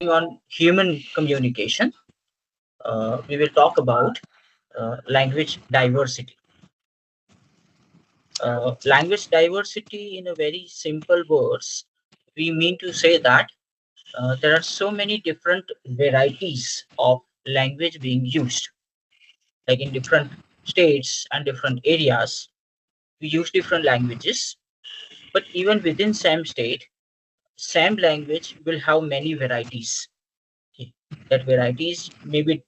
on human communication, we will talk about language diversity. Language diversity, in a very simple words, we mean to say that there are so many different varieties of language being used, like in different states and different areas. We use different languages, but even within same state, same language will have many varieties. Okay. That varieties may be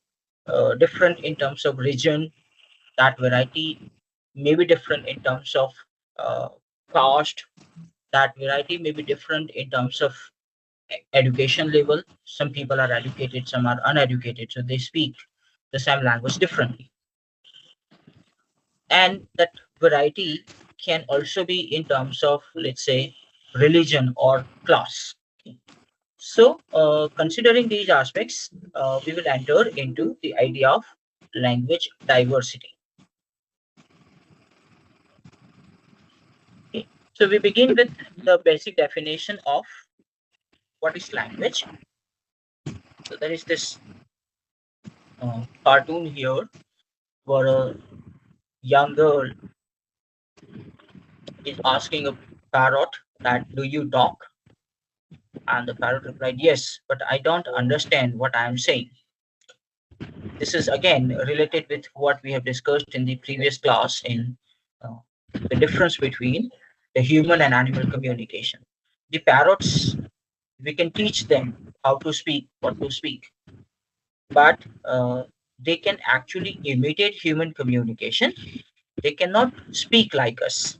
different in terms of region. That variety may be different in terms of uh, caste. That variety may be different in terms of education level. Some people are educated, some are uneducated, so they speak the same language differently. And that variety can also be in terms of, let's say, religion or class. Okay. So, considering these aspects, we will enter into the idea of language diversity. Okay. So, we begin with the basic definition of what is language. So, there is this cartoon here where a young girl is asking a parrot that, "Do you talk?" And the parrot replied, "Yes, but I don't understand what I am saying." This is again related with what we have discussed in the previous class in uh, the difference between the human and animal communication. The parrots, we can teach them how to speak, what to speak, but they can actually imitate human communication. They cannot speak like us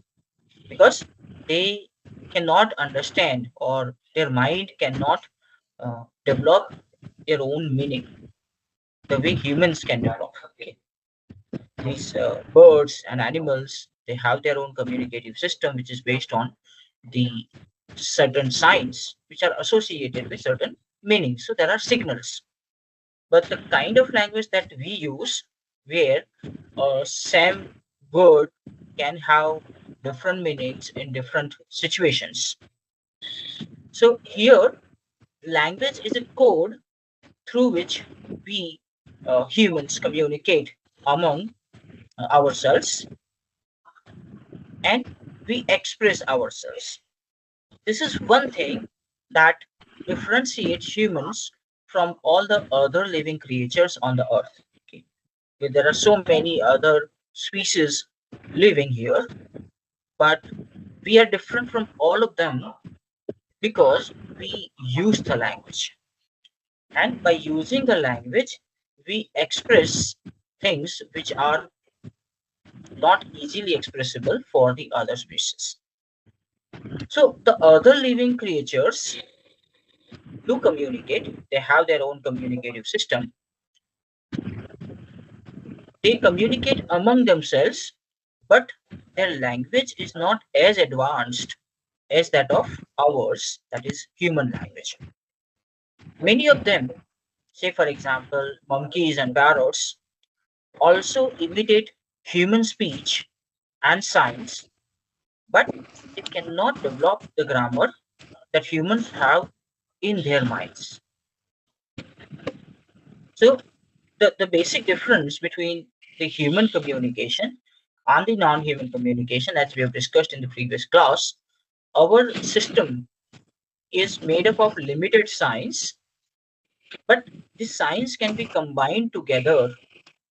because they cannot understand, or their mind cannot develop their own meaning the way humans can develop. Okay. These birds and animals, they have their own communicative system, which is based on the certain signs which are associated with certain meanings. So there are signals. But the kind of language that we use, where same word can have different meanings in different situations. So here, language is a code through which we humans communicate among ourselves, and we express ourselves. This is one thing that differentiates humans from all the other living creatures on the earth. Okay. There are so many other species living here, but we are different from all of them because we use the language. And by using the language, we express things which are not easily expressible for the other species. So the other living creatures do communicate. They have their own communicative system. They communicate among themselves, but their language is not as advanced as that of ours, that is human language. Many of them, say for example, monkeys and parrots, also imitate human speech and signs, but they cannot develop the grammar that humans have in their minds. So the basic difference between the human communication and the non-human communication, as we have discussed in the previous class, our system is made up of limited signs, but this signs can be combined together,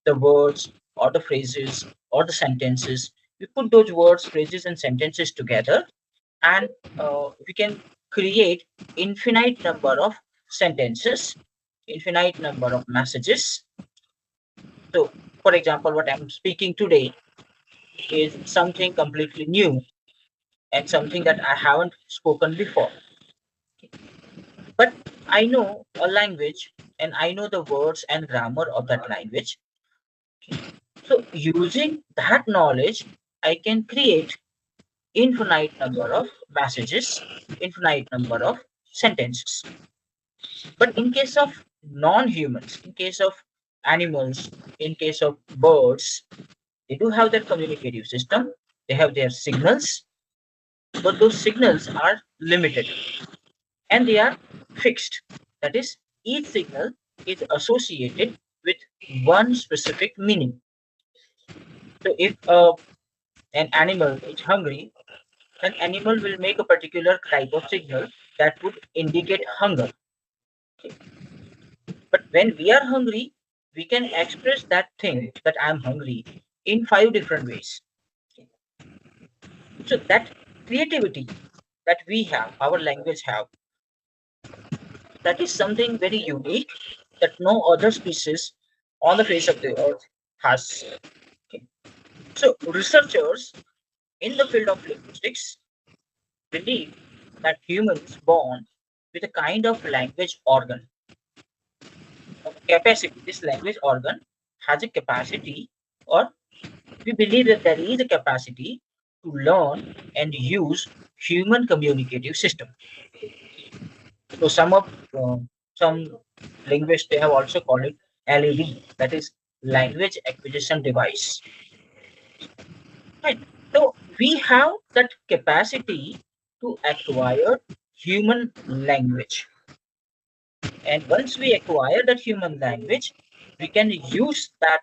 the words or the phrases or the sentences. We put those words, phrases, and sentences together, and we can create infinite number of sentences, infinite number of messages. So, for example, what I'm speaking today is something completely new and something that I haven't spoken before. But I know a language and I know the words and grammar of that language. So, using that knowledge, I can create infinite number of messages, infinite number of sentences. But in case of non-humans, in case of animals, in case of birds, they do have their communicative system. They have their signals, but those signals are limited and they are fixed. That is, each signal is associated with one specific meaning. So if an animal is hungry, an animal will make a particular type of signal that would indicate hunger. Okay. But when we are hungry, we can express that thing that I'm hungry in 5 different ways. Okay. So that creativity that we have, our language have, that is something very unique that no other species on the face of the earth has. Okay. So researchers in the field of linguistics believe that humans born with a kind of language organ, a capacity. This language organ has a capacity, or we believe that there is a capacity to learn and use human communicative system. So some linguists they have also called it LED, that is language acquisition device. Right. So we have that capacity to acquire human language. And once we acquire that human language, we can use that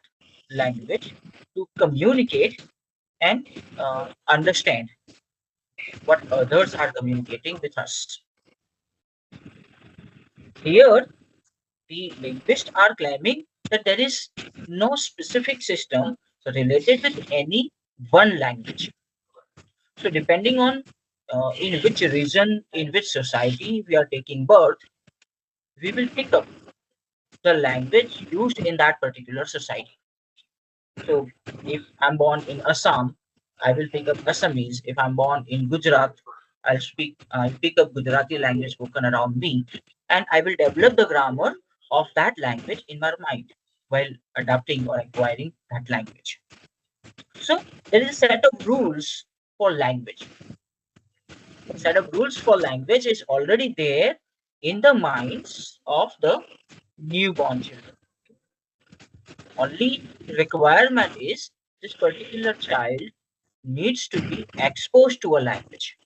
language to communicate and understand what others are communicating with us. Here, the linguists are claiming that there is no specific system related with any one language. So, depending on in which region, in which society we are taking birth, we will pick up the language used in that particular society. So if I'm born in Assam, I will pick up Assamese. If I'm born in Gujarat, I'll pick up Gujarati language spoken around me, and I will develop the grammar of that language in my mind while adapting or acquiring that language. So there is a set of rules for language. A set of rules for language is already there in the minds of the newborn children. Only requirement is this particular child needs to be exposed to a language.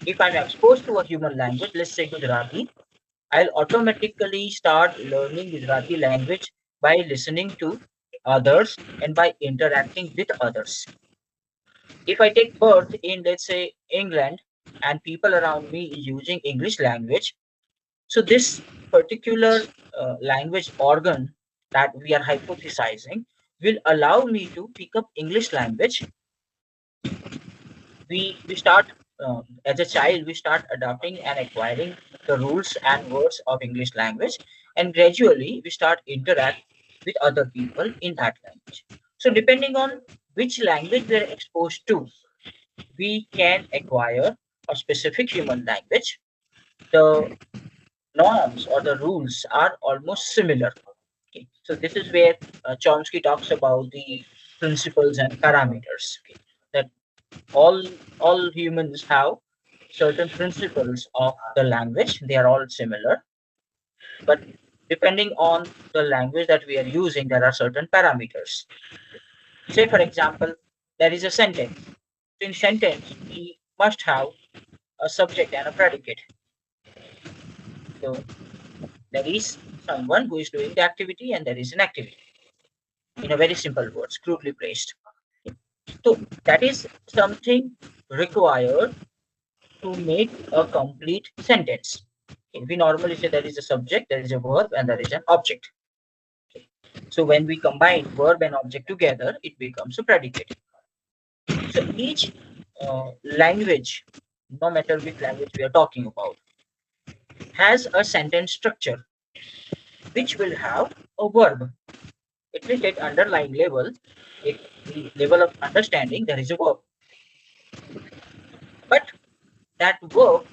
If I'm exposed to a human language, let's say Gujarati, I'll automatically start learning Gujarati language by listening to others and by interacting with others. If I take birth in, let's say, England, and people around me using English language, so this particular language organ that we are hypothesizing will allow me to pick up English language. We start as a child we start adopting and acquiring the rules and words of English language, and gradually we start interact with other people in that language. So depending on which language we are exposed to, we can acquire a specific human language. The norms or the rules are almost similar. Okay. So this is where Chomsky talks about the principles and parameters. Okay. That all all humans have certain principles of the language. They are all similar, but depending on the language that we are using, there are certain parameters. Say, for example, there is a sentence. In sentence, we must have a subject and a predicate. So there is someone who is doing the activity, and there is an activity. In a very simple words, crudely placed. So that is something required to make a complete sentence. Okay, we normally say there is a subject, there is a verb, and there is an object. Okay. So when we combine verb and object together, it becomes a predicate. So each language, no matter which language we are talking about, has a sentence structure which will have a verb. At least at underlying level, at the level of understanding, there is a verb. But that verb,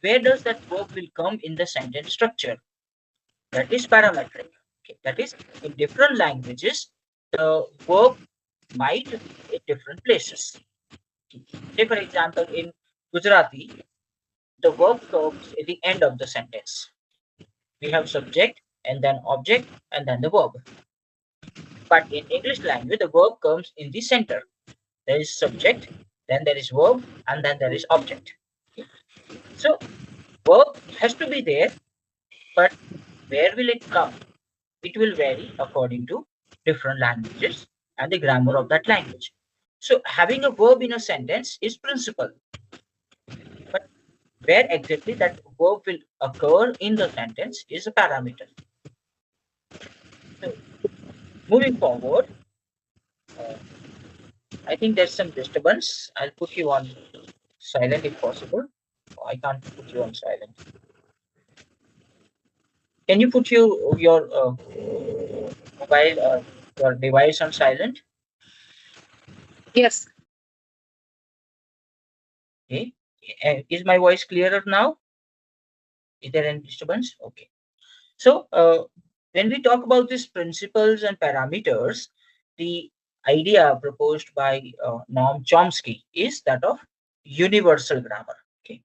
where does that verb will come in the sentence structure? That is parametric. Okay. That is, in different languages, the verb might be at different places. Say, for example, in Gujarati, the verb comes at the end of the sentence. We have subject and then object and then the verb. But in English language, the verb comes in the center. There is subject, then there is verb, and then there is object. So verb has to be there, but Where will it come? It will vary according to different languages and the grammar of that language. So having a verb in a sentence is principle, but where exactly that verb will occur in the sentence is a parameter. So moving forward, uh, I think there's some disturbance. I'll put you on silent if possible. I can't put you on silent. Can you put your mobile your device on silent? Yes. Okay. Is my voice clearer now? Is there any disturbance? Okay. So when we talk about these principles and parameters, the idea proposed by Noam Chomsky is that of universal grammar. Okay.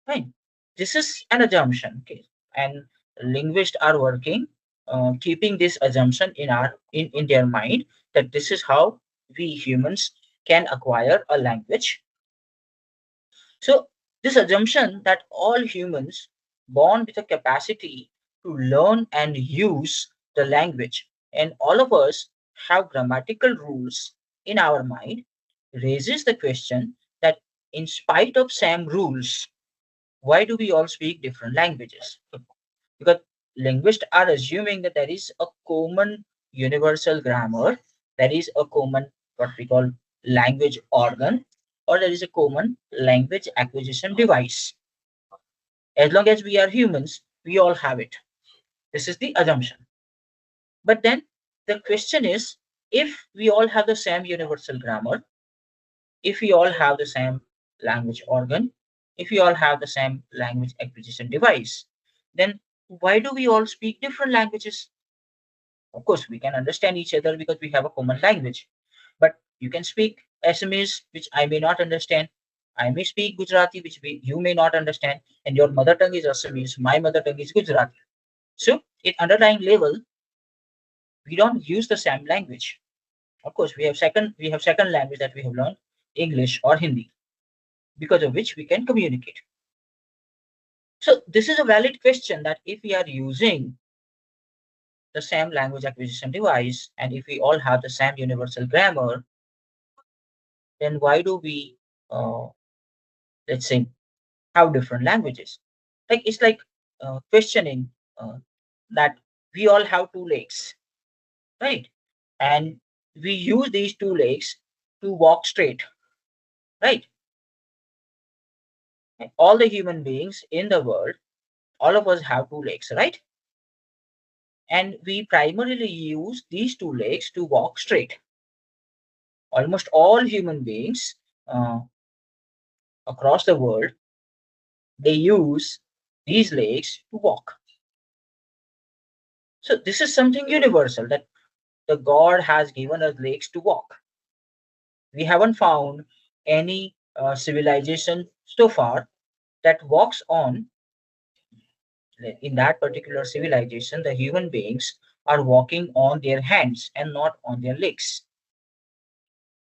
Fine. This is an assumption. Okay. And linguists are working, keeping this assumption in their mind that this is how we humans can acquire a language. So this assumption that all humans born with a capacity to learn and use the language, and all of us have grammatical rules in our mind, raises the question that in spite of same rules, why do we all speak different languages? Because linguists are assuming that there is a common universal grammar, there is a common what we call language organ, or there is a common language acquisition device. As long as we are humans, we all have it. This is the assumption. But then the question is, if we all have the same universal grammar, if we all have the same language organ, if we all have the same language acquisition device, then why do we all speak different languages? Of course, we can understand each other because we have a common language. But you can speak Assamese, which I may not understand. I may speak Gujarati, which you may not understand. And your mother tongue is Assamese. My mother tongue is Gujarati. So, in underlying level, we don't use the same language. Of course, we have second language that we have learned, English or Hindi, because of which we can communicate. So, this is a valid question that if we are using the same language acquisition device and if we all have the same universal grammar, then why do we, uh, let's say, have different languages? Like it's like questioning that we all have two legs, right? And we use these two legs to walk straight, right? And all the human beings in the world, all of us have two legs, right? And we primarily use these two legs to walk straight. Almost all human beings uh, across the world, they use these legs to walk. So this is something universal that the God has given us legs to walk. We haven't found any civilization so far that walks on. In that particular civilization, the human beings are walking on their hands and not on their legs.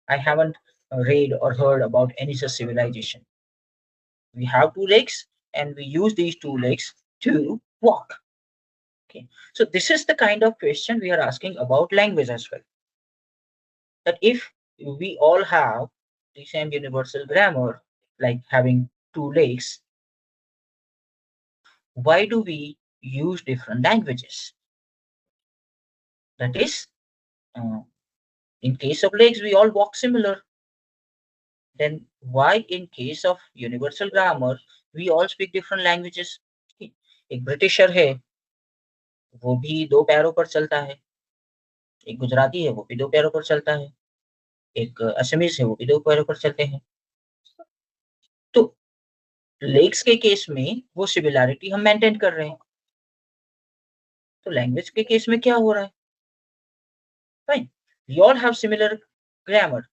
I haven't read or heard about any such civilization. We have two legs and we use these two legs to walk. Okay. So this is the kind of question we are asking about language as well. That if we all have the same universal grammar, like having two legs, why do we use different languages? That is, uh, in case of legs, we all walk similar. Then why, in case of universal grammar, we all speak different languages? एक britisher है, वो भी दो पैरों पर चलता है. एक गुजराती है, वो भी दो पैरों पर चलता है. एक असमीज है, वो भी दो पैरों पर चलते हैं. तो लेग्स के केस में वो सिमिलैरिटी हम मेंटेन कर रहे हैं. तो लैंग्वेज के केस में क्या हो रहा है? Fine. We all have similar grammar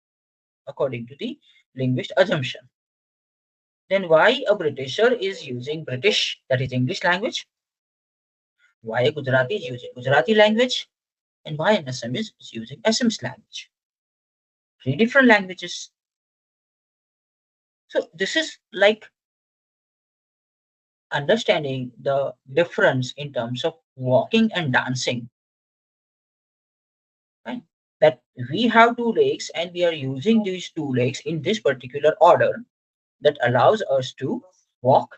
according to the linguist assumption. Then why a Britisher is using British, that is English language? Why a Gujarati is using Gujarati language? And why an Assamese is using Assamese language? Three different languages. So this is like understanding the difference in terms of walking and dancing, right? That we have two legs and we are using these two legs in this particular order that allows us to walk.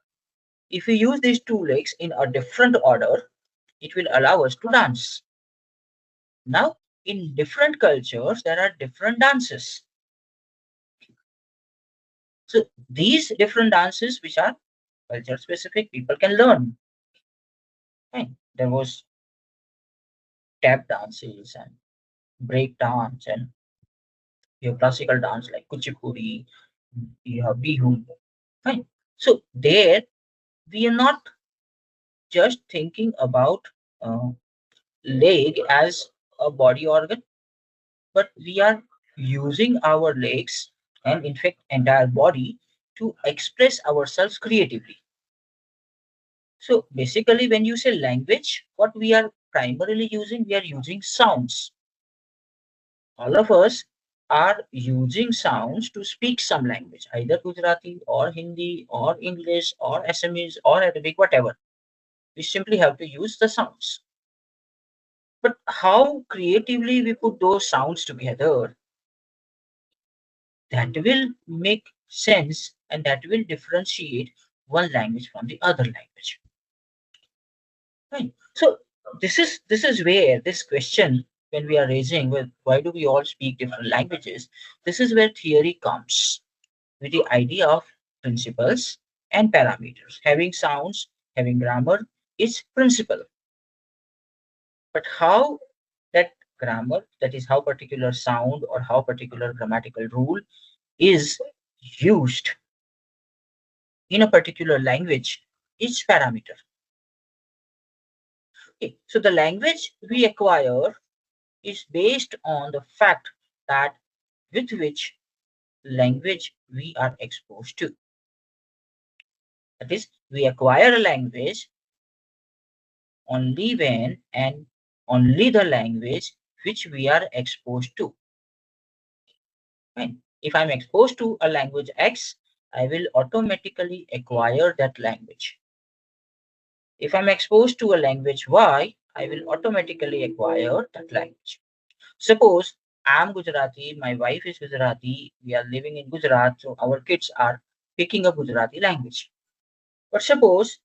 If we use these two legs in a different order, it will allow us to dance. Now, in different cultures, there are different dances. So these different dances, which are culture specific, people can learn. Right? There was tap dances and break dance, and you have classical dance like kuchipudi, you have bihu. Right? So there, we are not just thinking about uh, leg as a body organ, but we are using our legs and in fact entire body to express ourselves creatively. So basically when you say language, what we are primarily using, we are using sounds. All of us are using sounds to speak some language, either Gujarati or Hindi or English or Assamese or Arabic, whatever. We simply have to use the sounds. But how creatively we put those sounds together, that will make sense and that will differentiate one language from the other language. Right? So this is where this question, when we are raising, well, why do we all speak different languages? This is where theory comes with the idea of principles and parameters. Having sounds, having grammar is principle. But how that grammar, that is how particular sound or how particular grammatical rule is used in a particular language is parameter. Okay. So the language we acquire is based on the fact that with which language we are exposed to. That is, we acquire a language only when and only the language which we are exposed to. Right? If I'm exposed to a language X, I will automatically acquire that language. If I'm exposed to a language Y, I will automatically acquire that language. Suppose I'm Gujarati, my wife is Gujarati, we are living in Gujarat, so our kids are picking up Gujarati language. But suppose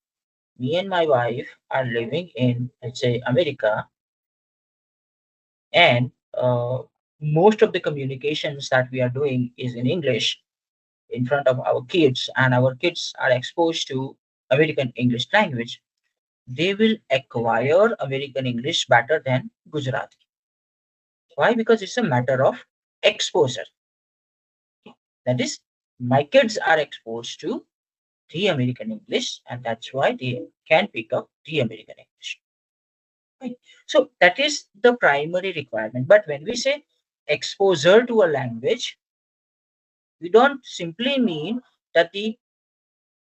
me and my wife are living in, let's say, America, and most of the communications that we are doing is in English in front of our kids, and our kids are exposed to American English language, they will acquire American English better than Gujarati. Why? Because it's a matter of exposure. That is, my kids are exposed to the American English, and that's why they can pick up the American English. Right? So that is the primary requirement. But when we say exposure to a language, we don't simply mean that the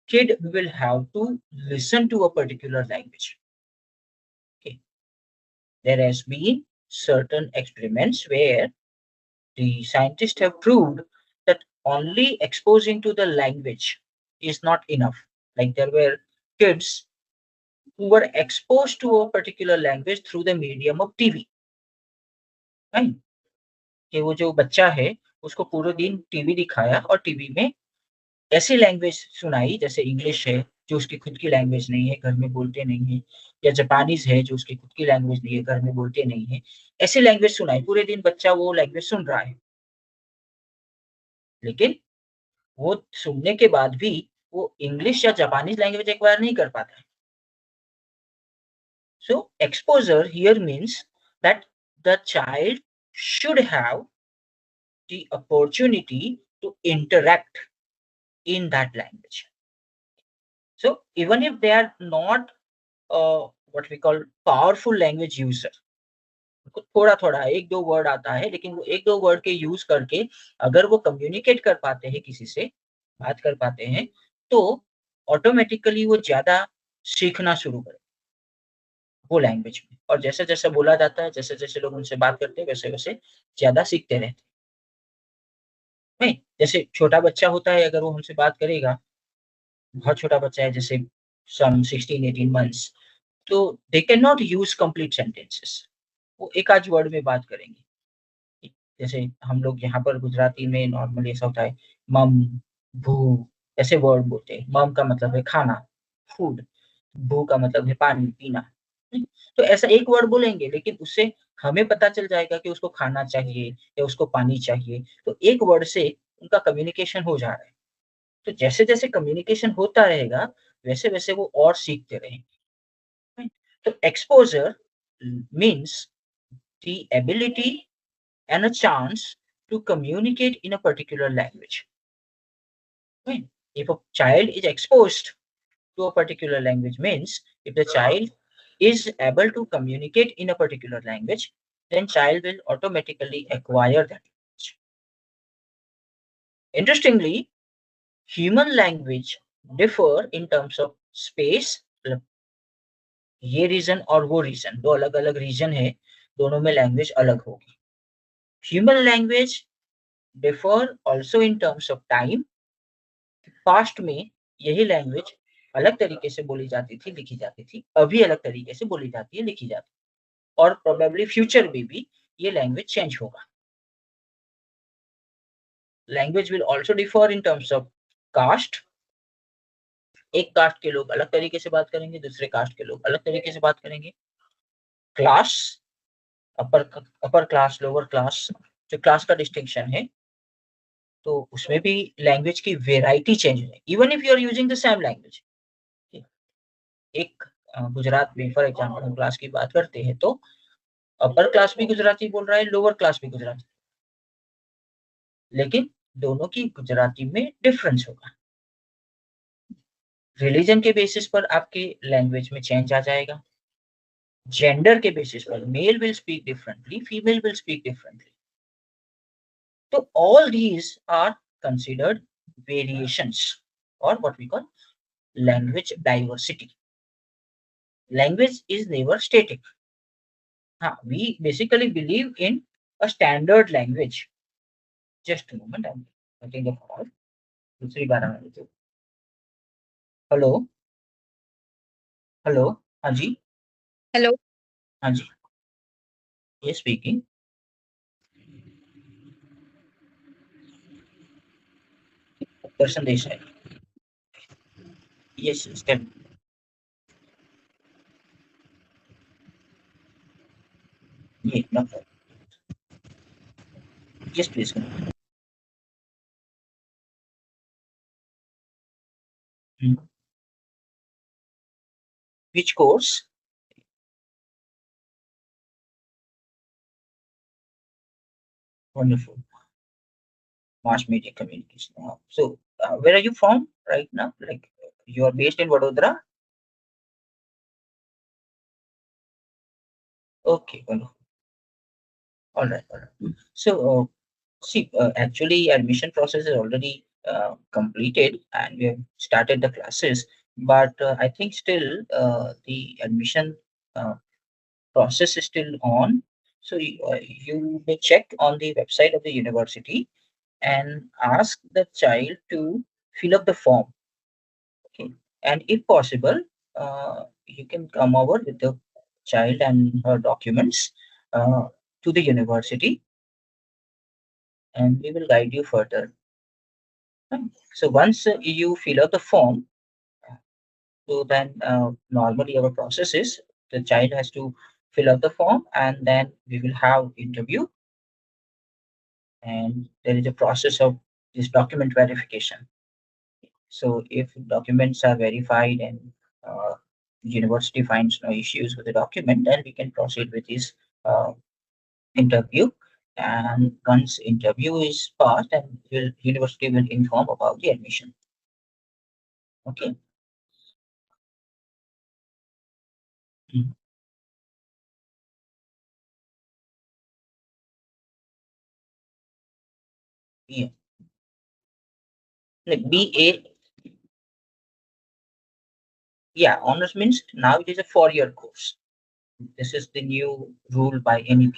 kid will have to listen to a particular language. Okay. There has been certain experiments where the scientists have proved that only exposing to the language is not enough. Like there were kids who were exposed to a particular language through the medium of TV. Right? कि वो जो बच्चा है उसको पूरे दिन TV दिखाया और टीवी में ऐसी लैंग्वेज सुनाई जैसे इंग्लिश है जो उसकी खुद की लैंग्वेज नहीं है, घर में बोलते नहीं है, या जापानीज है जो उसकी खुद की लैंग्वेज नहीं है, घर में बोलते नहीं है, ऐसी लैंग्वेज सुनाई, पूरे दिन बच्चा वो लैंग्वेज सुन रहा है, लेकिन वो सुनने के बाद भी वो इंग्लिश या जापानीज लैंग्वेज एक्वायर नहीं कर पाता है. So exposure here means that the child should have the opportunity to interact in that language. So even if they are not what we call powerful language user, थोड़ा थोड़ा एक दो word आता है, लेकिन वो एक दो वर्ड के यूज करके अगर वो कम्युनिकेट कर पाते हैं, किसी से बात कर पाते हैं, तो ऑटोमेटिकली वो ज्यादा सीखना शुरू करें वो लैंग्वेज में, और जैसे जैसे बोला जाता है, जैसे जैसे लोग उनसे बात करते हैं, वैसे वैसे ज्यादा सीखते रहते हैं. नहीं, जैसे छोटा बच्चा होता है, अगर वो हमसे बात करेगा, बहुत छोटा बच्चा है, जैसे some 16-18 months, तो they cannot use complete sentences. वो एक आध वर्ड में बात करेंगे. जैसे हम लोग यहाँ पर गुजराती में नॉर्मली ऐसा होता है, मम, भू, ऐसे वर्ड बोलते हैं. मम का मतलब है खाना, फूड. भू का मतलब है पानी पीना. तो ऐसा एक वर्ड बोलेंगे, लेकिन उससे हमें पता चल जाएगा कि उसको खाना चाहिए या उसको पानी चाहिए. तो एक वर्ड से उनका कम्युनिकेशन हो जा रहा है. तो जैसे जैसे कम्युनिकेशन होता रहेगा, वैसे वैसे वो और सीखते रहेंगे. तो exposure means the ability and a chance to communicate in a particular language. Right? If a child is exposed to a particular language, means if the child is able to communicate in a particular language, then child will automatically acquire that language. Interestingly, human language differ in terms of space. ये reason और वो reason, दो अलग अलग reason है, दोनों में language अलग होगी. Human language differ also in terms of time. Past में यही लैंग्वेज अलग तरीके से बोली जाती थी, लिखी जाती थी. अभी अलग तरीके से बोली जाती है, लिखी जाती है. और प्रोबेबली फ्यूचर में भी ये लैंग्वेज चेंज होगा. Language will also differ in terms of caste. एक कास्ट के लोग अलग तरीके से बात करेंगे, दूसरे कास्ट के लोग अलग तरीके से बात करेंगे. Class, upper upper class, lower class, जो क्लास का डिस्टिंक्शन है, तो उसमें भी लैंग्वेज की वेराइटी चेंज है. Even if you are using the same language. एक गुजरात में फॉर एग्जांपल हम क्लास की बात करते हैं, तो अपर क्लास भी गुजराती बोल रहा है, लोअर क्लास भी गुजराती, लेकिन दोनों की गुजराती में डिफरेंस होगा. रिलीजन के बेसिस पर आपके लैंग्वेज में चेंज आ जाएगा. जेंडर के बेसिस पर male will speak differently, female will speak differently. तो all these are considered variations और what we call language diversity. Language is never static. हाँ, we basically believe in a standard language. Just a moment, I'm getting a call. दूसरी बार आने दो. Hello. Hello. हाँ जी. Hello. हाँ जी. ये speaking. Darshan Desai. Yes yes, tell. ये ना. Yes please. Which course? Wonderful. Mass media communication. So, where are you from right now? Like, you are based in Vadodara? Okay, wonderful. All right, all right. So, see, actually, admission process is already completed and we have started the classes, but I think still the admission uh, process is still on. So, you may check on the website of the university and ask the child to fill up the form. Okay, and if possible, you can come over with the child and her documents uh, to the university, and we will guide you further. Fine. So once you fill out the form, so then normally our process is the child has to fill out the form and then we will have interview, and there is a process of this document verification. So if documents are verified and university finds no issues with the document, then we can proceed with this uh, interview. And once interview is passed, then university will inform about the admission. Okay. Mm. Yeah. Like BA, yeah, honors means now it is a 4-year course. This is the new rule by NEP.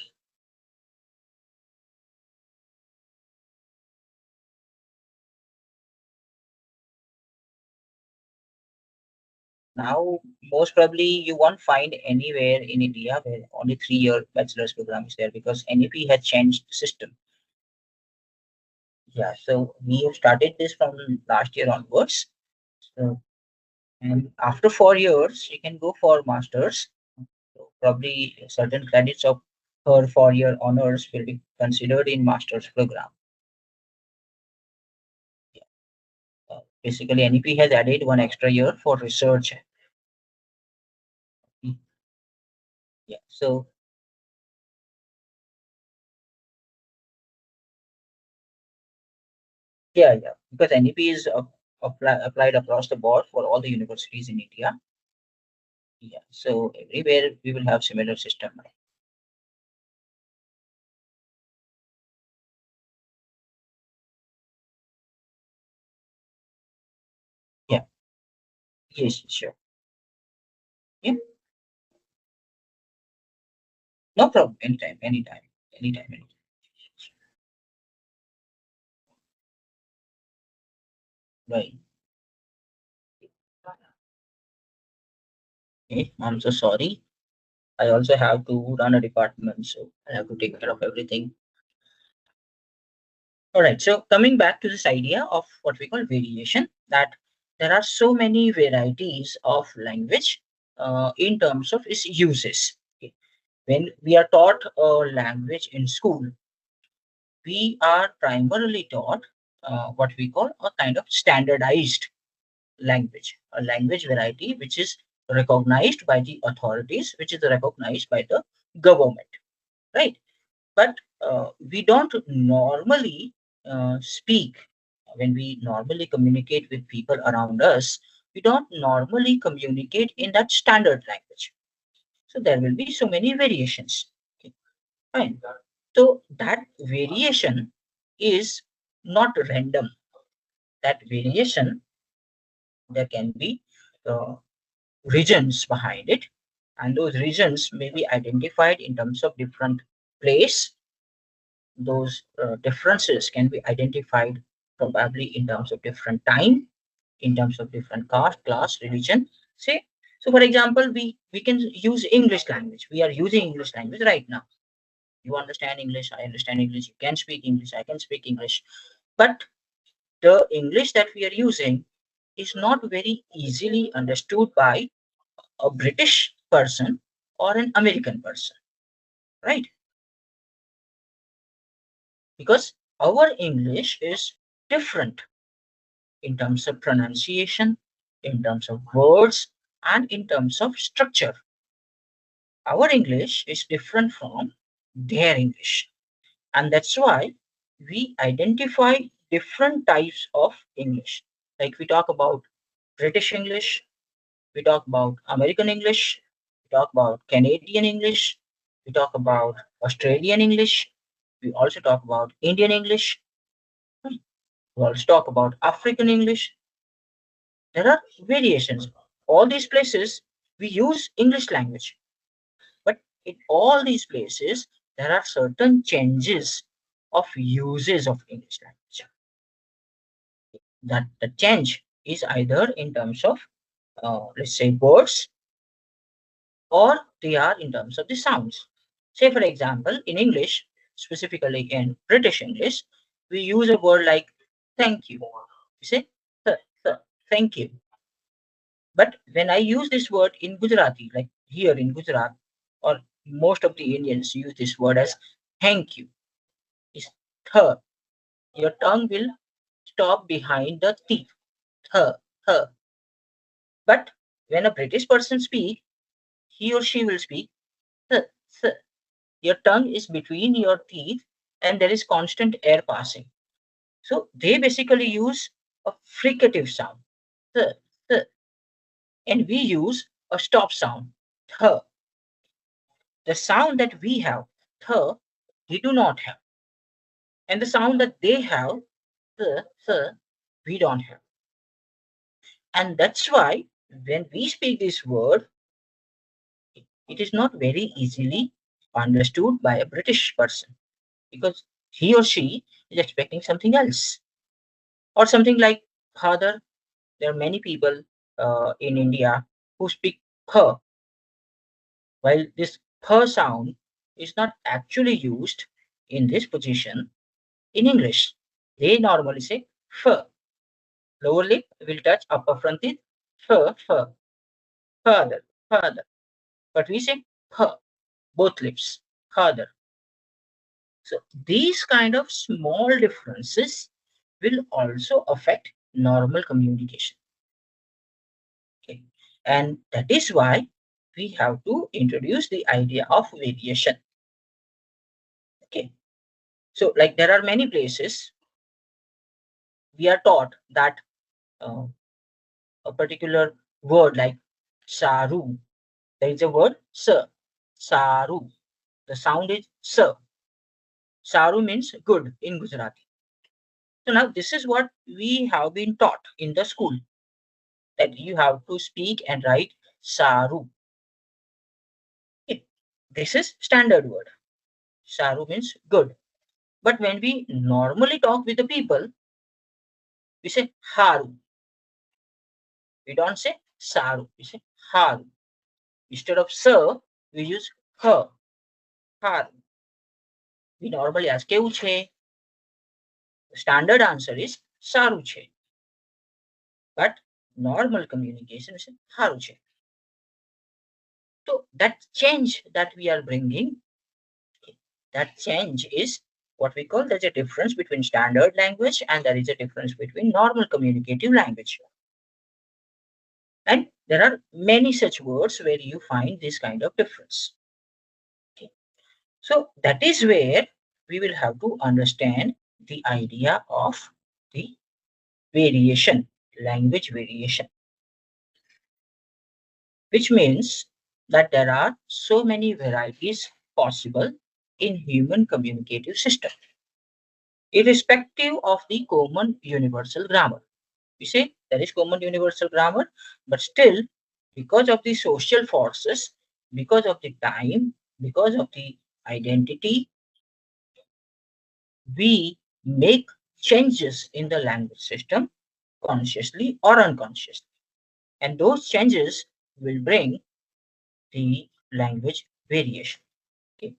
Now, most probably you won't find anywhere in India where only 3-year bachelor's program is there because NEP has changed the system. Yeah, so we have started this from last year onwards. So, and after 4 years, you can go for masters. So probably certain credits of her 4-year honors will be considered in master's program. Yeah. Basically, NEP has added one extra year for research. Yeah. So yeah, because NEP is applied across the board for all the universities in India. Yeah. So everywhere we will have similar system. Yeah. Yes. Sure. Yeah. No problem. Anytime. Anytime. Anytime. Anytime. Right. Okay. I'm so sorry. I also have to run a department, so I have to take care of everything. All right. So coming back to this idea of what we call variation, that there are so many varieties of language in terms of its uses. Okay. When we are taught a language in school, we are primarily taught what we call a kind of standardized language, a language variety which is recognized by the authorities, which is recognized by the government, right? But we don't normally speak when we normally communicate with people around us. We don't normally communicate in that standard language. So there will be so many variations. Okay, fine. So that variation is not random. That variation, there can be uh, regions behind it, and those regions may be identified in terms of different place. Those differences can be identified probably in terms of different time, in terms of different caste, class, religion. Say, so for example, we can use English language. We are using English language right now. You understand English, I understand English. You can speak English, I can speak English. But the English that we are using is not very easily understood by a British person or an American person, right? Because our English is different in terms of pronunciation, in terms of words, and in terms of structure. Our English is different from their English. And that's why we identify different types of English. Like we talk about British English, we talk about American English, we talk about Canadian English, we talk about Australian English, we also talk about Indian English, we also talk about African English. There are variations. All these places we use English language, but in all these places there are certain changes of uses of English language. That the change is either in terms of let's say words, or they are in terms of the sounds. Say for example, in English, specifically in British English, we use a word like thank you. We say "Th- thank you." But when I use this word in Gujarati, like here in Gujarat, or most of the Indians use this word as thank you. It's th. Your tongue will stop behind the teeth. Th, th. But when a British person speaks, he or she will speak th, th. Your tongue is between your teeth and there is constant air passing. So they basically use a fricative sound. Th, th. And we use a stop sound. Th. The sound that we have, th, we do not have. And the sound that they have, th, we don't have. And that's why when we speak this word, it is not very easily understood by a British person because he or she is expecting something else. Or something like father. There are many people in India. who speak per, while this per sound is not actually used in this position in English. They normally say fur. Lower lip will touch upper front teeth. Fur, fur, further, further. But we say per, both lips, further. So these kind of small differences will also affect normal communication. Okay. And that is why we have to introduce the idea of variation. Okay. So, like, there are many places we are taught that uh, a particular word like saru, there is a word sir, saru. The sound is sir. Saru means good in Gujarati. So now this is what we have been taught in the school, that you have to speak and write saru. Okay. This is standard word. Saru means good. But when we normally talk with the people, we say haru. We don't say saru. We say haru. Instead of sir, we use her. Haru. We normally ask kevu che. The standard answer is saru che. But normal communication is haru che. So that change that we are bringing, that change is what we call, there's a difference between standard language and there is a difference between normal communicative language. And there are many such words where you find this kind of difference. Okay. So that is where we will have to understand the idea of the variation, language variation, which means that there are so many varieties possible in human communicative system, irrespective of the common universal grammar. We say there is common universal grammar, but still, because of the social forces, because of the time, because of the identity, we make changes in the language system consciously or unconsciously. And those changes will bring the language variation. Okay.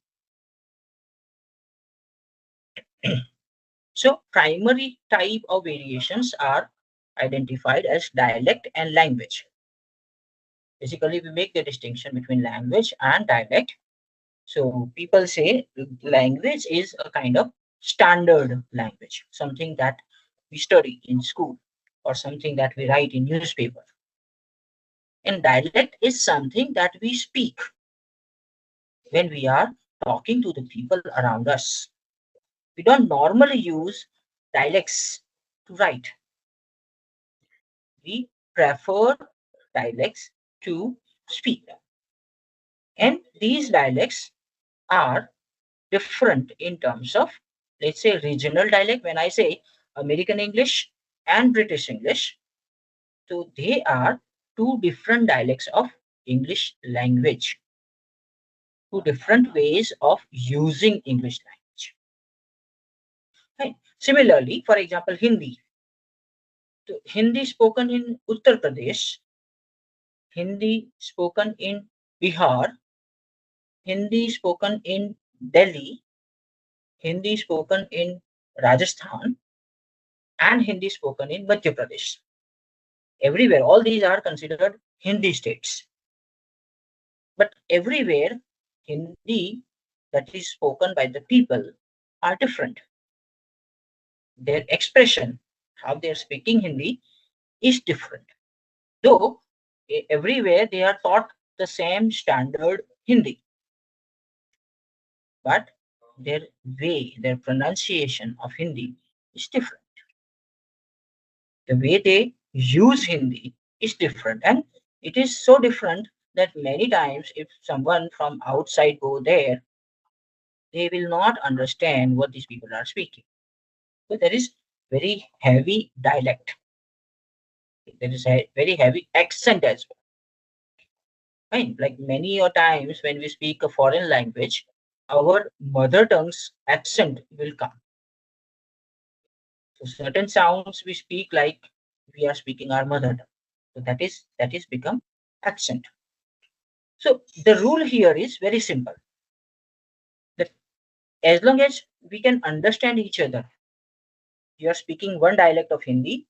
So primary type of variations are identified as dialect and language. Basically, we make the distinction between language and dialect. So people say language is a kind of standard language, something that we study in school or something that we write in newspaper. And dialect is something that we speak when we are talking to the people around us. We don't normally use dialects to write. We prefer dialects to speak. And these dialects are different in terms of, let's say, regional dialect. When I say American English and British English, so they are two different dialects of English language, two different ways of using English language. Right? Similarly, for example, Hindi. So Hindi spoken in Uttar Pradesh, Hindi spoken in Bihar, Hindi spoken in Delhi, Hindi spoken in Rajasthan, and Hindi spoken in Madhya Pradesh. Everywhere, all these are considered Hindi states. But everywhere, Hindi that is spoken by the people are different. Their expression, how they are speaking Hindi, is different. Though everywhere they are taught the same standard Hindi, but their way, their pronunciation of Hindi is different. The way they use Hindi is different, and it is so different that many times if someone from outside go there, they will not understand what these people are speaking. So there is very heavy dialect. There is a very heavy accent as well. Right? Like many a times when we speak a foreign language, our mother tongue's accent will come. So certain sounds we speak like we are speaking our mother tongue. So that is become accent. So the rule here is very simple, that as long as we can understand each other, you are speaking one dialect of Hindi,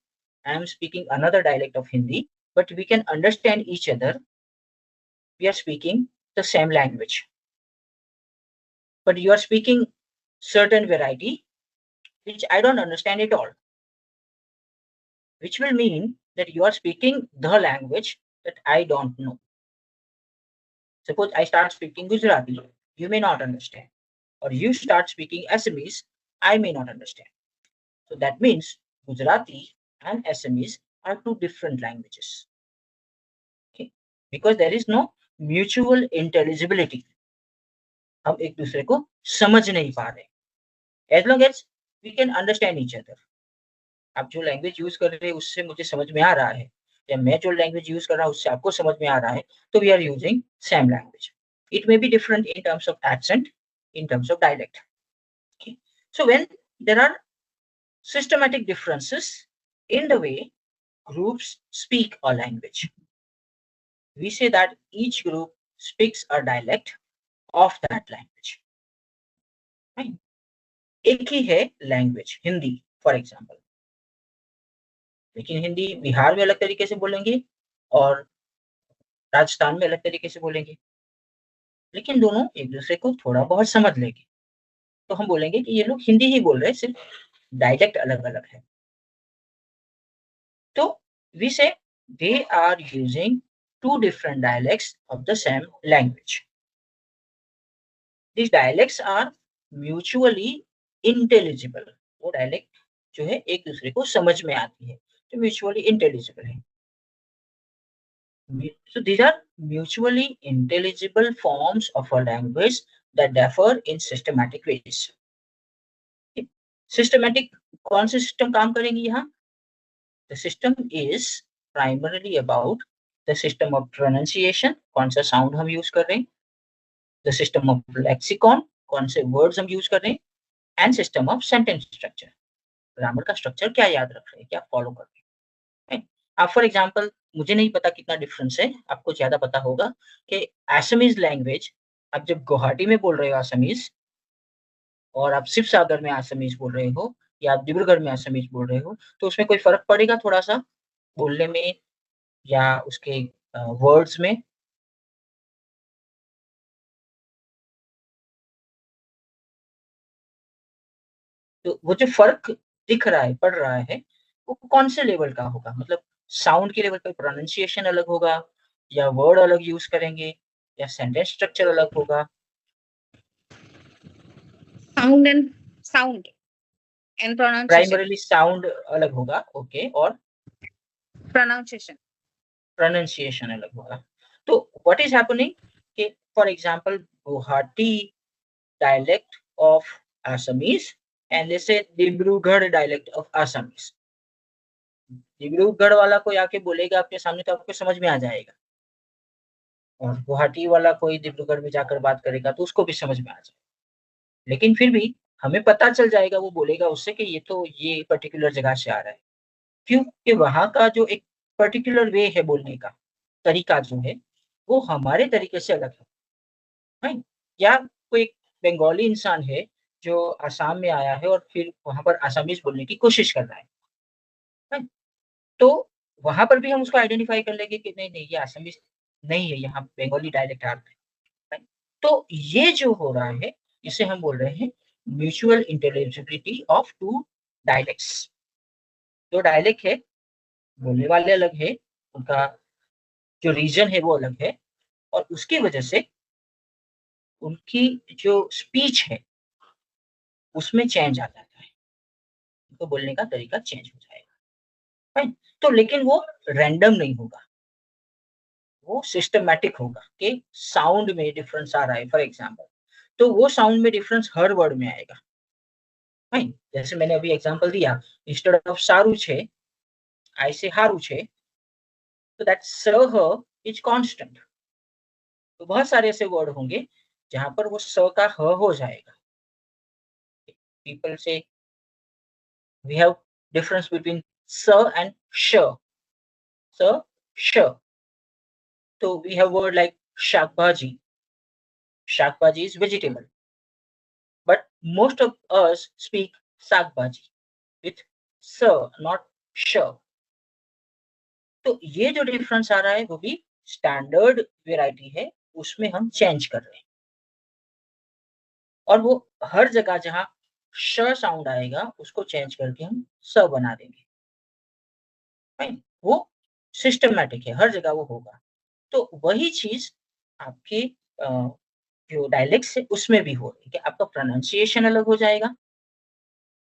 I am speaking another dialect of Hindi, but we can understand each other, we are speaking the same language. But you are speaking certain variety which I don't understand at all, which will mean that you are speaking the language that I don't know. Suppose I start speaking Gujarati, you may not understand, or you start speaking Assamese, I may not understand. So that means Gujarati and Assamese are two different languages. Okay? Because there is no mutual intelligibility. हम एक दूसरे को समझ नहीं पा रहे. As long as we can understand each other. आप जो लैंग्वेज यूज कर रहे हैं उससे मुझे समझ में आ रहा है, या मैं जो लैंग्वेज यूज कर रहा हूँ उससे आपको समझ में आ रहा है, तो we are using same language. It may be different in terms of accent, in terms of dialect. Okay? So when there are systematic differences in the way groups speak a language, we say that each group speaks a dialect of that language. Right? एक ही है language Hindi for example, लेकिन हिंदी बिहार में अलग तरीके से बोलेंगे और राजस्थान में अलग तरीके से बोलेंगे, लेकिन दोनों एक दूसरे को थोड़ा बहुत समझ लेंगे, तो हम बोलेंगे कि ये लोग हिंदी ही बोल रहे हैं, सिर्फ डायलेक्ट अलग अलग है. तो we say they are using two different dialects of the same language. These dialects are mutually intelligible. वो डायलेक्ट जो है एक दूसरे को समझ में आती है, तो म्यूचुअली इंटेलिजिबल है. So these are mutually intelligible forms of a language that differ in systematic ways. Systematic कौन से सिस्टम काम करेंगे यहाँ? The system is primarily about the system of pronunciation, कौन सा साउंड हम यूज कर रहे हैं, the system of lexicon, कौन से वर्ड्स हम यूज कर रहे हैं, and system of sentence structure, grammar का स्ट्रक्चर क्या याद रख रहे हैं, क्या फॉलो कर रहे हैं. आप फॉर एग्जांपल, मुझे नहीं पता कितना डिफरेंस है, आपको ज्यादा पता होगा कि असमीज लैंग्वेज, आप जब गुवाहाटी में बोल रहे हो असमीज, और आप शिव सागर में असमीज बोल रहे हो, या आप डिब्रूगढ़ में असमीज बोल रहे हो, तो उसमें कोई फर्क पड़ेगा थोड़ा सा बोलने में या उसके वर्ड्स में? तो वो जो फर्क दिख रहा है, पड़ रहा है, वो कौन से लेवल का होगा? मतलब साउंड के लेवल पे प्रोनाउंसिएशन अलग होगा, या वर्ड अलग यूज करेंगे, या सेंटेंस स्ट्रक्चर अलग होगा? Sound and pronunciation. Primarily sound अलग होगा, ओके, और Pronunciation. प्रोनाउंसिएशन अलग होगा. तो व्हाट इज हैपनिंग कि for example Guwahati dialect of Assamese and let's say Dibrugarh dialect of Assamese. Dibrugarh वाला कोई आके बोलेगा आपके सामने तो आपको समझ में आ जाएगा, और गुवाहाटी वाला कोई डिब्रूगढ़ में जाकर बात करेगा तो उसको भी समझ में आ जाएगा, लेकिन फिर भी हमें पता चल जाएगा, वो बोलेगा उससे कि ये तो ये पर्टिकुलर जगह से आ रहा है. क्यों? कि वहां का जो एक पर्टिकुलर वे है बोलने का तरीका जो है, वो हमारे तरीके से अलग है. राइट? या कोई बंगाली इंसान है जो आसाम में आया है और फिर वहां पर आसामीज बोलने की कोशिश कर रहा है, राइट? तो वहां पर भी हम उसको आइडेंटिफाई कर लेंगे कि नहीं नहीं, ये आसामीज नहीं है, यहाँ बंगाली डायलेक्ट आ रहा है. राइट? तो ये जो हो रहा है, इसे हम बोल रहे हैं म्यूचुअल इंटेलिजिबिलिटी ऑफ टू डायलेक्ट्स. जो डायलेक्ट है, बोलने वाले अलग है, उनका जो रीजन है वो अलग है, और उसकी वजह से उनकी जो स्पीच है उसमें चेंज आ जाता है, उनको बोलने का तरीका चेंज हो जाएगा. राइट? तो लेकिन वो रैंडम नहीं होगा, वो सिस्टमैटिक होगा कि साउंड में डिफरेंस आ रहा है फॉर एग्जांपल, तो वो साउंड में डिफरेंस हर वर्ड में आएगा. राइट? जैसे मैंने अभी एग्जांपल दिया, इंस्टेड ऑफ सारू छे आई से हारू छे, तो दैट स ह इज कांस्टेंट. तो बहुत सारे ऐसे वर्ड होंगे जहां पर वो स का ह हो जाएगा. पीपल से वी हैव डिफरेंस बिटवीन स एंड श. स श, So we have word like shakbaji. Shakbaji is vegetable, but most of us speak sakbaji with s, not sh. तो ये जो डिफरेंस आ रहा है वो भी स्टैंडर्ड वेराइटी है, उसमें हम चेंज कर रहे हैं। और वो हर जगह जहाँ श साउंड आएगा उसको चेंज करके हम स बना देंगे। राइट? वो सिस्टमैटिक है, हर जगह वो होगा। तो वही चीज आपके जो डायलेक्ट्स है उसमें भी हो रही है कि आपका प्रोनाउंसिएशन अलग हो जाएगा,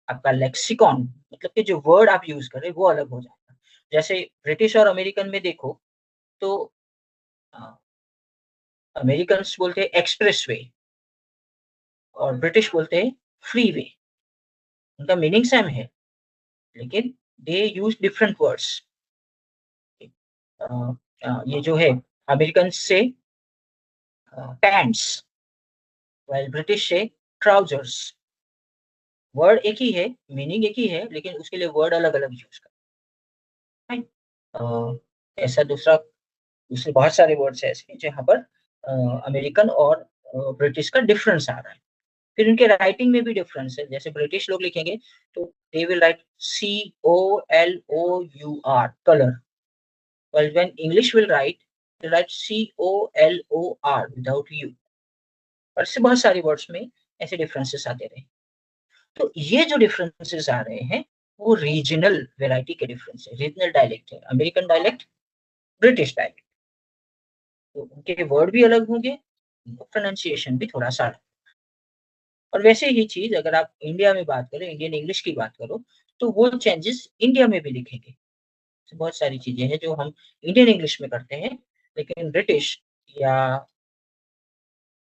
आपका लेक्सिकॉन मतलब कि जो वर्ड आप यूज कर रहे हैं वो अलग हो जाएगा। जैसे ब्रिटिश और अमेरिकन में देखो तो अमेरिकन्स बोलते हैं एक्सप्रेस वे और ब्रिटिश बोलते हैं फ्री वे। उनका मीनिंग सेम है लेकिन दे यूज डिफरेंट वर्ड्स। ये जो है अमेरिकन से पैंट्स वाइल ब्रिटिश से ट्राउजर्स। वर्ड एक ही है, मीनिंग एक ही है, लेकिन उसके लिए वर्ड अलग अलग यूज करते हैं। ऐसा दूसरे बहुत सारे वर्ड्स हैं ऐसे जहाँ पर अमेरिकन और ब्रिटिश का डिफरेंस आ रहा है। फिर उनके राइटिंग में भी डिफरेंस है। जैसे ब्रिटिश लोग लिखेंगे तो they will write COLOUR colour, while when English will write they write COLOR without U। और इससे बहुत सारे वर्ड्स में ऐसे डिफरेंसेस आते रहे। तो ये जो डिफरेंसेस आ रहे हैं वो रीजनल वेराइटी के डिफरेंस है, रीजनल डायलेक्ट है, अमेरिकन डायलेक्ट, ब्रिटिश डायलेक्ट। तो उनके वर्ड भी अलग होंगे, प्रोनाउंसिएशन भी थोड़ा सा अलग। और वैसे ही चीज अगर आप इंडिया में बात करें, इंडियन इंग्लिश की बात करो, तो वो चेंजेस इंडिया में भी दिखेंगे। तो बहुत सारी चीजें हैं जो हम इंडियन इंग्लिश में करते हैं लेकिन ब्रिटिश या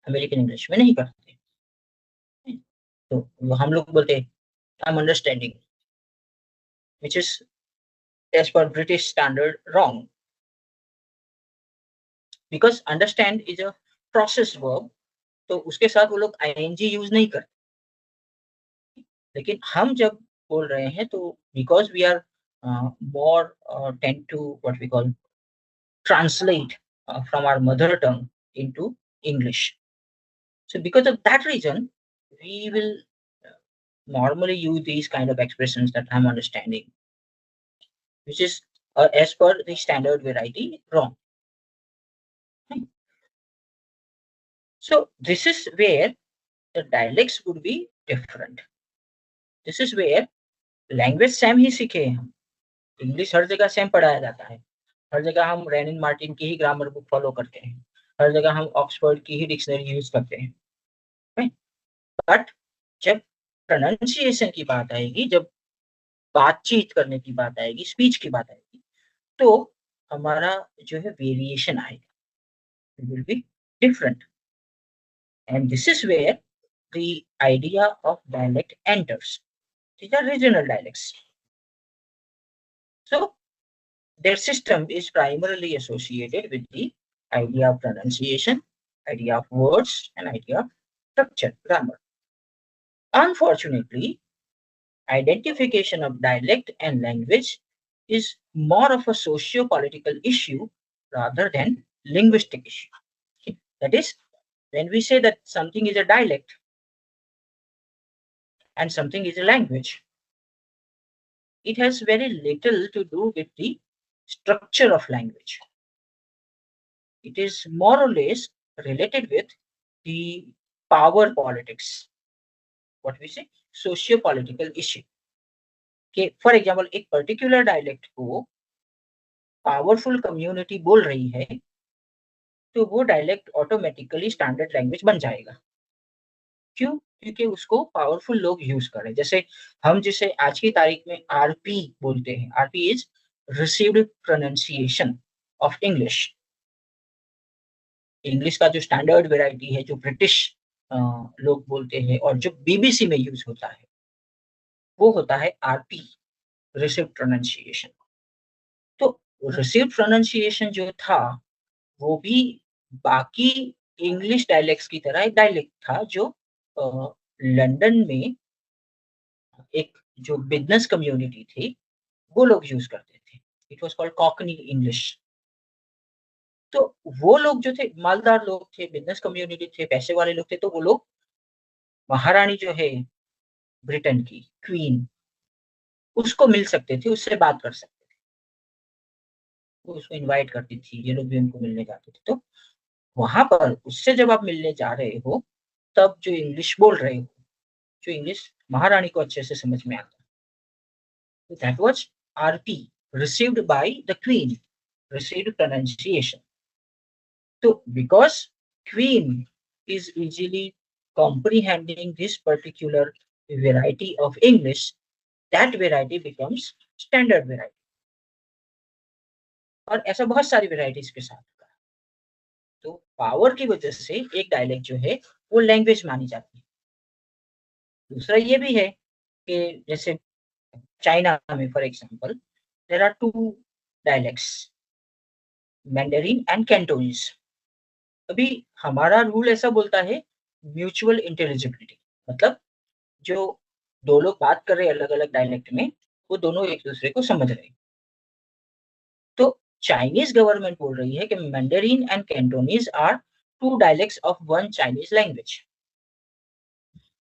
अमेरिकन इंग्लिश में नहीं करते। तो हम लोग बोलते हैं I am understanding, which is as per British standard wrong, because understand is a process verb. तो उसके साथ वो लोग आईएनजी यूज नहीं करते। लेकिन हम जब बोल रहे हैं तो because we are more tend to what we call translate from our mother tongue into English. So because of that reason, we will normally use these kind of expressions that I'm understanding, which is as per the standard variety wrong. Right? So this is where the dialects would be different. This is where language same ही सीखे हैं हम। English हर जगह same पढ़ाया जाता है, हर जगह हम रेनिन मार्टिन की ही ग्रामर बुक फॉलो करते हैं, हर जगह हम ऑक्सफोर्ड की ही डिक्शनरी यूज करते हैं। बट जब प्रोनाउंसिएशन की बात आएगी, जब बातचीत करने की बात आएगी, स्पीच की बात आएगी, तो हमारा जो है वेरिएशन आएगा, it will be different, and this is where the idea of dialect enters. These are regional dialects, so their system is primarily associated with the idea of pronunciation, idea of words, and idea of structure, grammar. Unfortunately, identification of dialect and language is more of a socio-political issue rather than linguistic issue. That is, when we say that something is a dialect and something is a language, it has very little to do with the structure of language. It is more or less related with the power politics, what we say, socio-political issue. Okay, for example, एक particular dialect को powerful community बोल रही है तो वो dialect automatically standard language बन जाएगा। क्यों? क्योंकि उसको पावरफुल लोग यूज कर रहे हैं। जैसे हम जिसे आज की तारीख में आरपी बोलते हैं, RP is received pronunciation of English. English का जो स्टैंडर्ड वेराइटी है, जो ब्रिटिश लोग बोलते हैं और जो बीबीसी में यूज होता है, वो होता है आरपी, रिसीव्ड प्रोनाउंसिएशन। तो रिसीव्ड प्रोनाउंसिएशन जो था वो भी बाकी इंग्लिश डायलेक्ट्स की तरह एक डायलेक्ट था जो लंदन में एक जो बिजनेस कम्युनिटी थी वो लोग यूज करते थे। It was called Cockney English. तो वो लोग जो थे मालदार लोग थे, बिजनेस कम्युनिटी थे, पैसे वाले लोग थे, तो वो लोग महारानी जो है ब्रिटेन की क्वीन, उसको मिल सकते थे, उससे बात कर सकते थे, वो उसको इनवाइट करती थी, ये लोग भी उनको मिलने जाते थे। तो वहां पर उससे जब आप मिलने जा रहे हो, तब जो इंग्लिश बोल रहे हो, जो इंग्लिश महारानी को अच्छे से समझ में आता है, that was RP, received by the queen, received pronunciation. तो because queen is easily comprehending this particular variety of English, that variety becomes standard variety। और ऐसा बहुत सारी वेराइटीज के साथ होगा। तो पावर की वजह से एक डायलेक्ट जो है वो लैंग्वेज मानी जाती है। दूसरा ये भी है कि जैसे चाइना में for example there are two dialects, Mandarin and Cantonese. अभी हमारा रूल ऐसा बोलता है म्यूचुअल इंटेलिजिबिलिटी, मतलब जो दो लोग बात कर रहे हैं अलग अलग डायलेक्ट में, वो दोनों एक दूसरे को समझ रहे हैं। तो चाइनीज गवर्नमेंट बोल रही है कि Mandarin and Cantonese are two dialects of one Chinese language,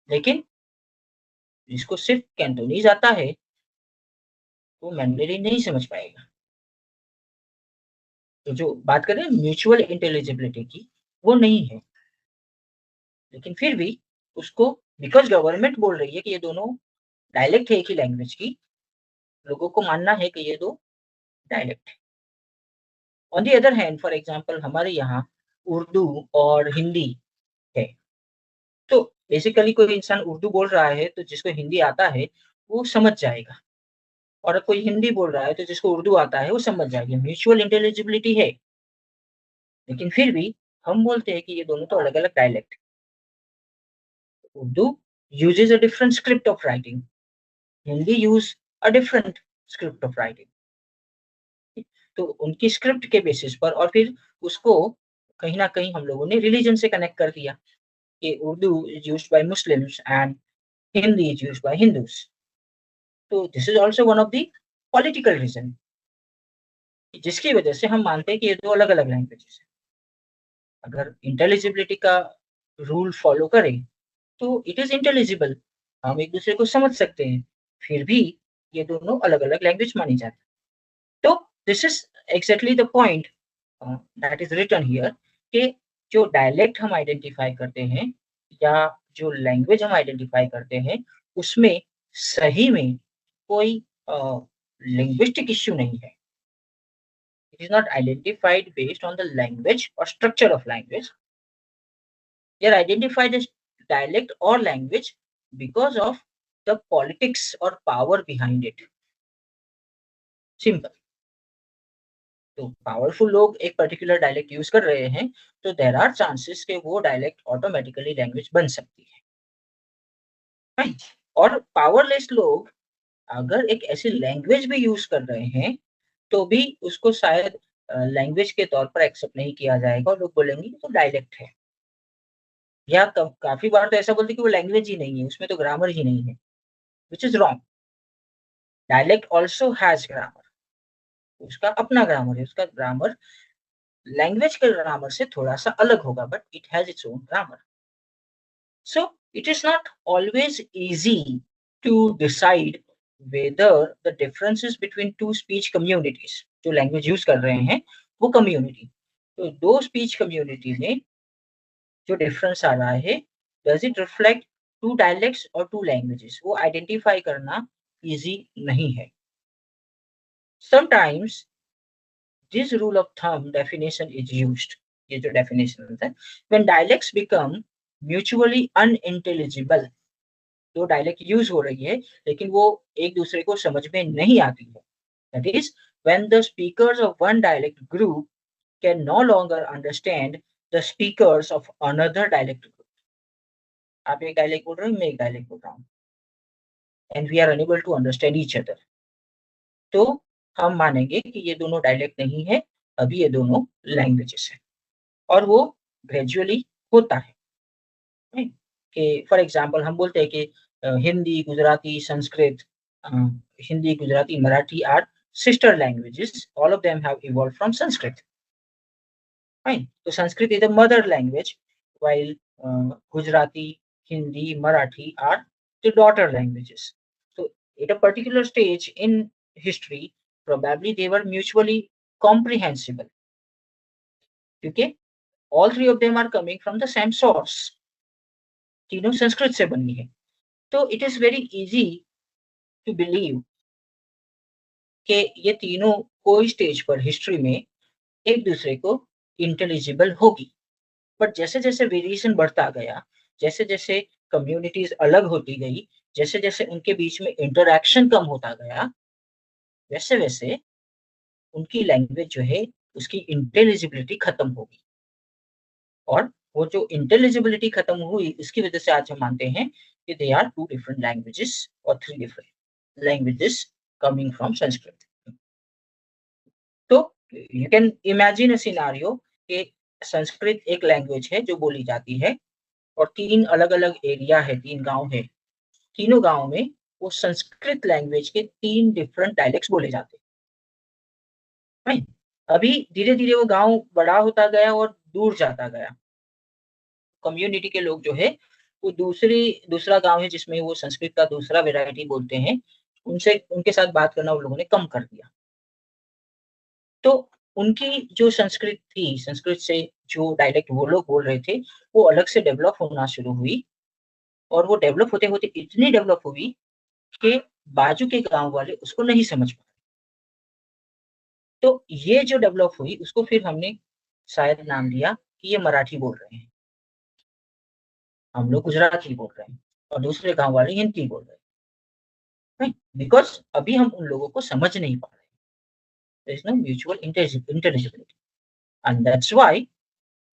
लेकिन जिसको सिर्फ कैंटोनीज आता है वो मैंडरीन नहीं समझ पाएगा। तो जो बात कर रहे हैं म्यूचुअल इंटेलिजिबिलिटी की, वो नहीं है, लेकिन फिर भी उसको, बिकॉज गवर्नमेंट बोल रही है कि ये दोनों डायलेक्ट है एक ही लैंग्वेज की, लोगों को मानना है कि ये दो डायलेक्ट है। On the other hand for example हमारे यहाँ उर्दू और हिंदी है, तो बेसिकली कोई इंसान उर्दू बोल रहा है तो जिसको हिंदी आता है वो समझ जाएगा, और कोई हिंदी बोल रहा है तो जिसको उर्दू आता है वो समझ जाएगा, म्यूचुअल इंटेलिजिबिलिटी है। लेकिन फिर भी हम बोलते हैं कि ये दोनों तो अलग अलग dialect. Urdu uses a different script of writing, Hindi use a different script of writing। तो उनकी स्क्रिप्ट के बेसिस पर, और फिर उसको कहीं ना कहीं हम लोगों ने रिलीजन से कनेक्ट कर दिया कि Urdu is used by Muslims and Hindi is used by Hindus. तो this is also one of the political reason, जिसकी वजह से हम मानते हैं कि ये दो अलग अलग लैंग्वेजेस हैं। अगर इंटेलिजिबिलिटी का रूल फॉलो करें तो इट इज इंटेलिजिबल, हम एक दूसरे को समझ सकते हैं, फिर भी ये दोनों अलग अलग लैंग्वेज मानी जाती है। तो this is exactly the point that is written here, कि जो डायलेक्ट हम आइडेंटिफाई करते हैं या जो लैंग्वेज हम आइडेंटिफाई करते हैं, उसमें सही में कोई लिंग्विस्टिक इश्यू नहीं है। It is not identified based on the language और structure of language, they are identified as dialect or language because of the politics or power behind it। Simple. तो पावरफुल लोग एक पर्टिकुलर डायलेक्ट यूज कर रहे हैं, तो there are chances कि वो डायलेक्ट ऑटोमेटिकली लैंग्वेज बन सकती है, राइट। और पावरलेस लोग अगर एक ऐसी लैंग्वेज भी यूज कर रहे हैं तो भी उसको शायद लैंग्वेज के तौर पर एक्सेप्ट नहीं किया जाएगा, और लोग बोलेंगे तो डायलेक्ट है। या काफी बार तो ऐसा बोलते कि वो लैंग्वेज ही नहीं है, उसमें तो ग्रामर ही नहीं है, which is wrong. Dialect also has grammar, उसका अपना ग्रामर है, उसका ग्रामर लैंग्वेज के ग्रामर से थोड़ा सा अलग होगा, but it has its own grammar. So it is not always easy to decide whether the differences between two speech communities, जो लैंग्वेज यूज कर रहे हैं वो कम्युनिटी, तो दो स्पीच कम्युनिटी में जो डिफरेंस आ रहा है, does it reflect to dialects और टू लैंग्वेजेस, वो आइडेंटिफाई करना इजी नहीं है। Sometimes this rule of thumb definition is used, ये जो definition है, when dialects become mutually unintelligible, दो dialect use हो रही है लेकिन वो एक दूसरे को समझ में नहीं आती है, that is when the speakers of one dialect group can no longer understand the speakers of another dialect group। आप एक dialect बोल रहे हो, मैं एक dialect बोल रहा हूँ, and we are unable to understand each other, तो हम मानेंगे कि ये दोनों डायलेक्ट नहीं है, अभी ये दोनों लैंग्वेजेस है, और वो ग्रेजुअली होता है, right? कि फॉर एग्जांपल हम बोलते हैं कि Hindi Gujarati Sanskrit, Hindi Gujarati Marathi are sister languages, all of them have evolve from Sanskrit. Fine. So Sanskrit is the mother language, while Gujarati, Hindi, Marathi are the daughter languages. So at a particular stage in history, probably they were mutually comprehensible. Okay, all three of them are coming from the same source. तीनों संस्कृत से बनी है. So it is very easy to believe कि ये तीनों कोई stage पर history में एक दूसरे को इंटेलिजिबल होगी. बट जैसे जैसे वेरिएशन बढ़ता गया, जैसे जैसे कम्युनिटीज अलग होती गई, जैसे जैसे उनके बीच में इंटरैक्शन कम होता गया, वैसे वैसे उनकी लैंग्वेज जो है उसकी इंटेलिजिबिलिटी खत्म होगी. और वो जो इंटेलिजिबिलिटी खत्म हुई, इसकी वजह से आज हम मानते हैं कि they are two different languages और three different languages coming from Sanskrit. तो you can imagine a scenario कि संस्कृत एक लैंग्वेज है जो बोली जाती है और तीन अलग अलग एरिया है, तीन गांव है. तीनों गांव में वो संस्कृत लैंग्वेज के तीन डिफरेंट डायलेक्ट्स बोले जाते हैं. right? अभी धीरे धीरे वो गांव बड़ा होता गया और दूर जाता गया. कम्युनिटी के लोग जो है वो दूसरा गांव है जिसमें वो संस्कृत का दूसरा वेराइटी बोलते हैं, उनसे उनके साथ बात करना उन लोगों ने कम कर दिया. तो उनकी जो संस्कृत थी, संस्कृत से जो डायलेक्ट वो लोग बोल रहे थे, वो अलग से डेवलप होना शुरू हुई. और वो डेवलप होते होते इतनी डेवलप हुई कि बाजू के गांव वाले उसको नहीं समझ पाए. तो ये जो डेवलप हुई उसको फिर हमने शायद नाम दिया कि ये मराठी बोल रहे हैं, हम लोग गुजराती बोल रहे हैं और दूसरे गांव वाले हिंदी बोल रहे हैं. बिकॉज अभी हम उन लोगों को समझ नहीं पा रहे. There is no mutual intelligibility and that's why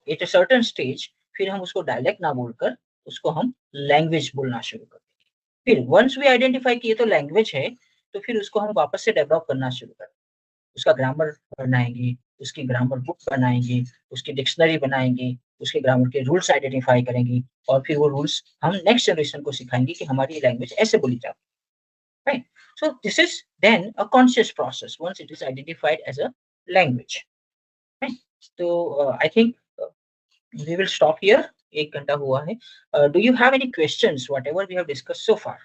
at a certain stage फिर हम उसको डायलेक्ट ना बोलकर उसको हम लैंग्वेज बोलना शुरू कर देंगे. फिर वंस वी आइडेंटिफाई कि ये तो लैंग्वेज है, तो फिर उसको हम वापस से डेवलप करना शुरू करें. उसका ग्रामर बनाएंगे, उसकी ग्रामर बुक बनाएंगे, उसकी डिक्शनरी बनाएंगे, उसके ग्रामर के रूल्स आइडेंटिफाई करेंगे और फिर वो रूल्स हम नेक्स्ट जनरेशन को सिखाएंगे कि हमारी लैंग्वेज ऐसे बोली जाती है. Right. So this is then a conscious process once it is identified as a language. Right. तो I think we will stop here. एक घंटा हुआ है. Do you have any questions whatever we have discussed so far?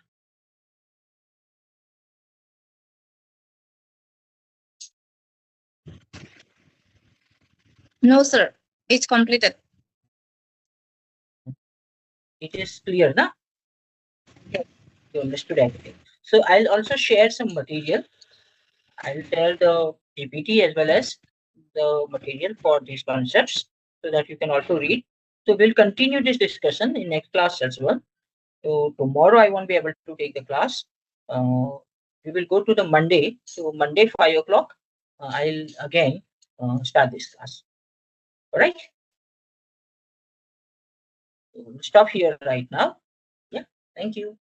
No, sir. It's completed. It is clear, na? You understood everything. So I'll also share some material. I'll share the PPT as well as the material for these concepts so that you can also read. So we'll continue this discussion in next class as well. So tomorrow I won't be able to take the class. We will go to the Monday. So Monday 5 o'clock, I'll again start this class. All right. So we'll stop here right now. Yeah. Thank you.